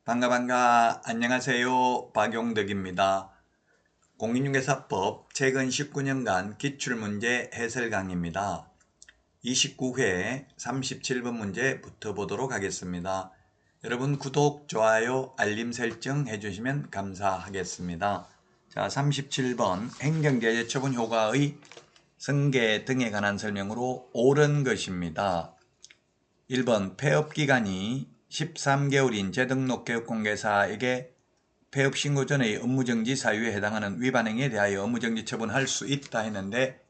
반가 안녕하세요. 박용덕입니다. 공인중개사법 최근 19년간 기출문제 해설 강의입니다. 29회 37번 문제부터 보도록 하겠습니다. 여러분 구독, 좋아요, 알림 설정 해주시면 감사하겠습니다. 자, 37번 행정제재처분 효과의 승계 등에 관한 설명으로 옳은 것입니다. 1번 폐업기간이 13개월인 재등록교육공개사에게 폐업신고 전의 업무정지 사유에 해당하는 위반행위에 대하여 업무정지 처분할 수 있다 했는데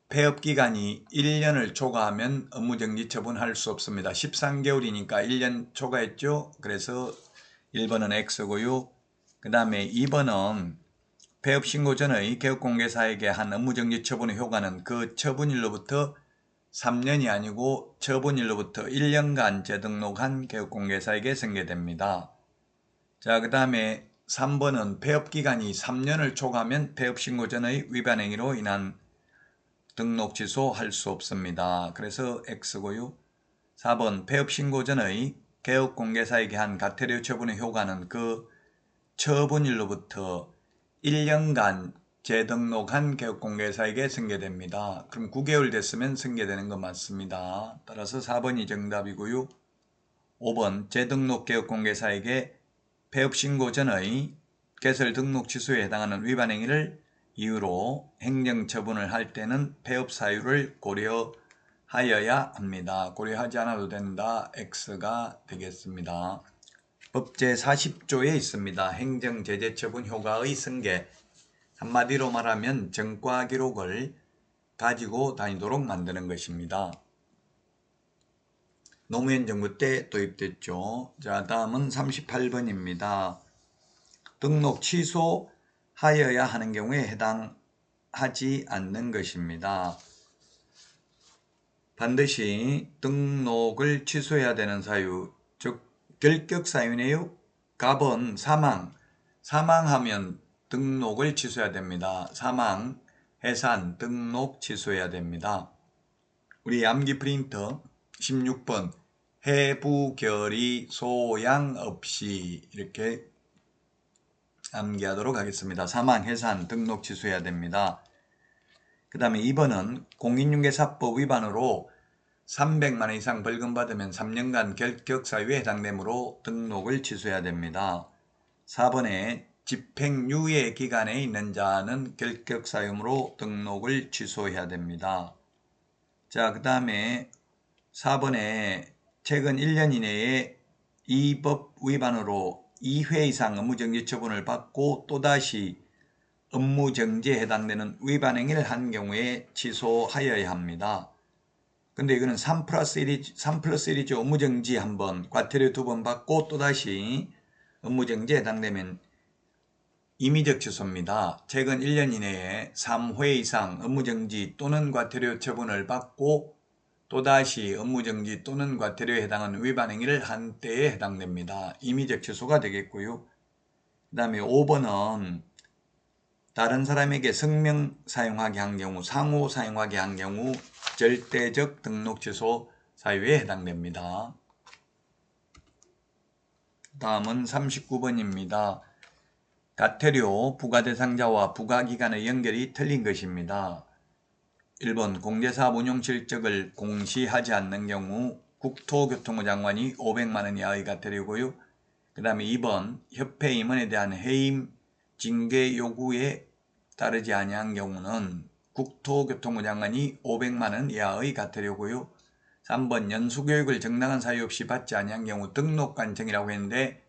폐업기간이 1년을 초과하면 업무정지 처분할 수 없습니다. 13개월이니까 1년 초과했죠. 그래서 1번은 X고요. 그 다음에 2번은 폐업신고 전의 교육공개사에게 한 업무정지 처분의 효과는 그 처분일로부터 3년이 아니고 처분일로부터 1년간 재등록한 교육공개사에게 승계됩니다. 자, 그 다음에 3번은 폐업기간이 3년을 초과하면 폐업신고 전의 위반행위로 인한 등록 취소할 수 없습니다. 그래서 X고요. 4번 폐업신고 전의 교육공개사에게 한 과태료 처분의 효과는 그 처분일로부터 1년간 재등록한 교육공개사에게 승계됩니다. 그럼 9개월 됐으면 승계되는 거 맞습니다. 따라서 4번이 정답이고요. 5번 재등록 교육공개사에게 폐업신고 전의 개설 등록 취소에 해당하는 위반행위를 이유로 행정처분을 할 때는 폐업 사유를 고려하여야 합니다. 고려하지 않아도 된다. X가 되겠습니다. 법 제40조에 있습니다. 행정제재처분 효과의 승계. 한마디로 말하면 전과 기록을 가지고 다니도록 만드는 것입니다. 노무현 정부 때 도입됐죠. 자, 다음은 38번입니다. 등록 취소하여야 하는 경우에 해당하지 않는 것입니다. 반드시 등록을 취소해야 되는 사유, 즉 결격 사유네요. 갑은 사망하면 등록을 취소해야 됩니다. 사망, 해산, 등록 취소해야 됩니다. 우리 암기 프린터 16번 해부결의 소양 없이 이렇게 암기하도록 하겠습니다. 사망, 해산, 등록 취소해야 됩니다. 그 다음에 2번은 공인중개사법 위반으로 300만원 이상 벌금 받으면 3년간 결격 사유에 해당되므로 등록을 취소해야 됩니다. 4번에 집행유예 기간에 있는 자는 결격 사유로 등록을 취소해야 됩니다. 자, 그 다음에 4번에 최근 1년 이내에 이 법 위반으로 2회 이상 업무정지 처분을 받고 또다시 업무정지에 해당되는 위반행위를 한 경우에 취소하여야 합니다. 근데 이거는 3+1이죠. 업무정지 한번, 과태료 2번 받고 또다시 업무정지에 해당되면 임의적 취소입니다. 최근 1년 이내에 3회 이상 업무정지 또는 과태료 처분을 받고 또다시 업무정지 또는 과태료에 해당하는 위반행위를 한 때에 해당됩니다. 임의적 취소가 되겠고요. 그 다음에 5번은 다른 사람에게 성명 사용하게 한 경우, 상호 사용하게 한 경우 절대적 등록 취소 사유에 해당됩니다. 다음은 39번입니다. 과태료 부과 대상자와 부과 기간의 연결이 틀린 것입니다. 1번 공제사업 운용 실적을 공시하지 않는 경우 국토교통부 장관이 500만원 이하의 과태료고요. 그 다음에 2번 협회 임원에 대한 해임 징계 요구에 따르지 아니한 경우는 국토교통부 장관이 500만원 이하의 과태료고요. 3번 연수교육을 정당한 사유 없이 받지 아니한 경우 등록관청이라고 했는데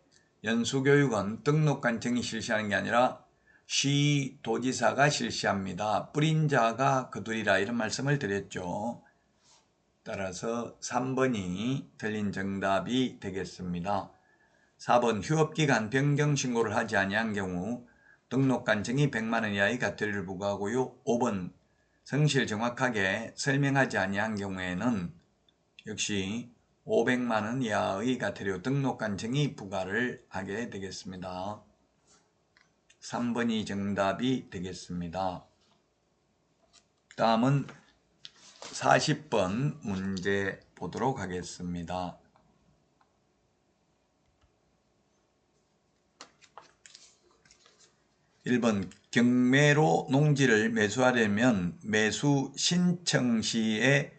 연수교육은 등록관청이 실시하는 게 아니라 시도지사가 실시합니다. 뿌린 자가 그들이라 이런 말씀을 드렸죠. 따라서 3번이 틀린 정답이 되겠습니다. 4번 휴업기간 변경신고를 하지 아니한 경우 등록관청이 100만원 이하의 과태료를 부과하고요. 5번 성실 정확하게 설명하지 아니한 경우에는 역시 500만원 이하의 과태료 등록관청이 부과를 하게 되겠습니다. 3번이 정답이 되겠습니다. 다음은 40번 문제 보도록 하겠습니다. 1번 경매로 농지를 매수하려면 매수 신청시에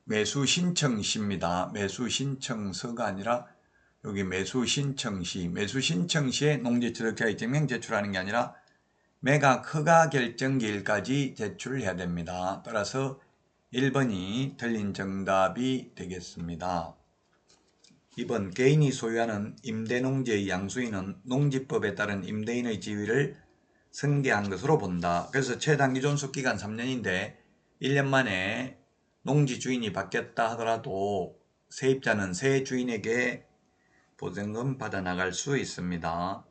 매수 신청시입니다. 매수 신청서가 아니라 여기 매수 신청시, 매수 신청시에 농지 취득자격증명 제출하는 게 아니라 매각 허가 결정기일까지 제출해야 됩니다. 따라서 1번이 틀린 정답이 되겠습니다. 2번 개인이 소유하는 임대농지의 양수인은 농지법에 따른 임대인의 지위를 승계한 것으로 본다. 그래서 최단기 존속기간 3년인데 1년 만에 농지 주인이 바뀌었다 하더라도 세입자는 새 주인에게 보증금 받아 나갈 수 있습니다.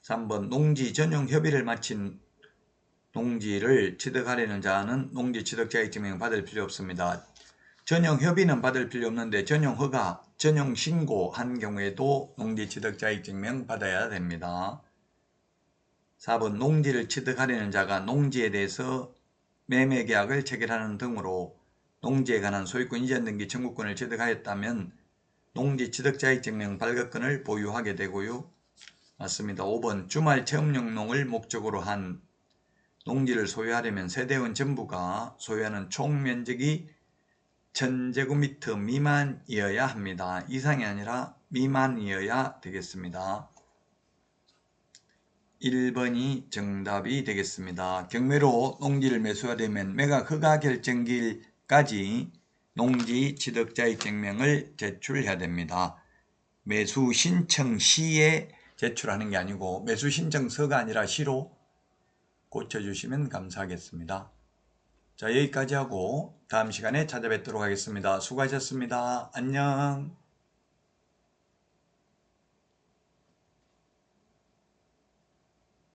3번 농지 전용 협의를 마친 농지를 취득하려는 자는 농지 취득자격증명 받을 필요 없습니다. 전용 협의는 받을 필요 없는데 전용 허가, 전용 신고한 경우에도 농지 취득자격증명 받아야 됩니다. 4번 농지를 취득하려는 자가 농지에 대해서 매매계약을 체결하는 등으로 농지에 관한 소유권 이전 등기 청구권을 취득하였다면 농지 취득자격증명 발급권을 보유하게 되고요. 맞습니다. 5번 주말 체험용농을 목적으로 한 농지를 소유하려면 세대원 전부가 소유하는 총면적이 1000제곱미터 미만이어야 합니다. 이상이 아니라 미만이어야 되겠습니다. 1번이 정답이 되겠습니다. 경매로 농지를 매수하려면 매각 허가 결정기일까지 농지 취득자격증명을 제출해야 됩니다. 매수 신청 시에 제출하는 게 아니고 매수 신청서가 아니라 시로 고쳐주시면 감사하겠습니다. 자, 여기까지 하고 다음 시간에 찾아뵙도록 하겠습니다. 수고하셨습니다. 안녕.